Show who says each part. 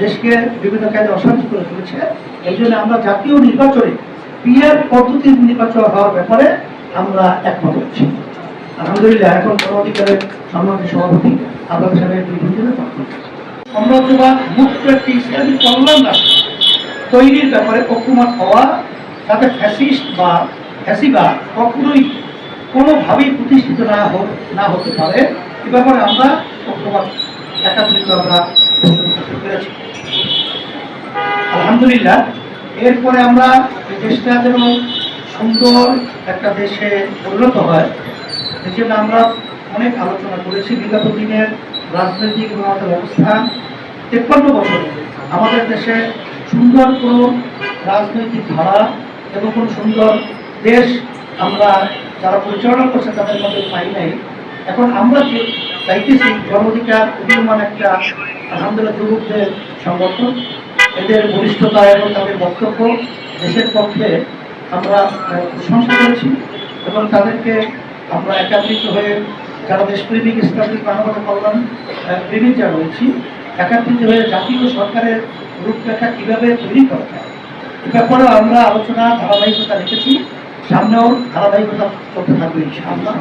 Speaker 1: দেশকে বিভিন্ন কাজে অশান্তি করে তুলেছে। এই জন্য আমরা জাতীয় নির্বাচনে পিআর পদ্ধতির নির্বাচন হওয়ার ব্যাপারে আমরা একমত হচ্ছি। আলহামদুলিল্লাহ, এখন গণঅধিকারের সম্মানিত সভাপতি আপনাদের সাথে সাম্রাজ্যবাদ মুক্ত একটি ইসলামী কল্যাণ রাষ্ট্র তৈরির ব্যাপারে ঐক্যমত হওয়া, তাতে ফ্যাসিস্ট বা ফ্যাসিবাদ কখনোই কোনোভাবেই প্রতিষ্ঠিত না হতে পারে, এ ব্যাপারে আমরা ঐক্যমত একাত্রিত আমরা পেরেছি। আলহামদুলিল্লাহ, এরপরে আমরা এই দেশটা যেন সুন্দর একটা দেশে পরিণত হয়, এই জন্য আমরা অনেক আলোচনা করেছি। বিগত দিনের রাজনৈতিক এবং আমাদের অবস্থান 53 বছরে আমাদের দেশে সুন্দর কোনো রাজনৈতিক ধারা এবং কোনো সুন্দর দেশ আমরা যারা পরিচালনা করছে তাদের মধ্যে পাই নাই। এখন আমরা যে চাইতেছি গণঅধিকার উদীয়মান একটা আলহামদুলিল্লাহ যুবকদের সংগঠন, এদের বলিষ্ঠতা এবং তাদের বক্তব্য দেশের পক্ষে আমরা প্রশংসা করেছি এবং তাদেরকে আমরা একাত্রিত হয়ে যারা দেশপ্রেমিক ইসলামিক মানবতা কল্যাণ প্রেমিক যারা রয়েছি, একাত্রিত হয়ে জাতীয় সরকারের রূপরেখা কীভাবে তৈরি করা যায় এ ব্যাপারেও আমরা আলোচনা ধারাবাহিকতা রেখেছি। সামনেও ধারাবাহিকতা চলতে থাকবে ইনশাআল্লাহ।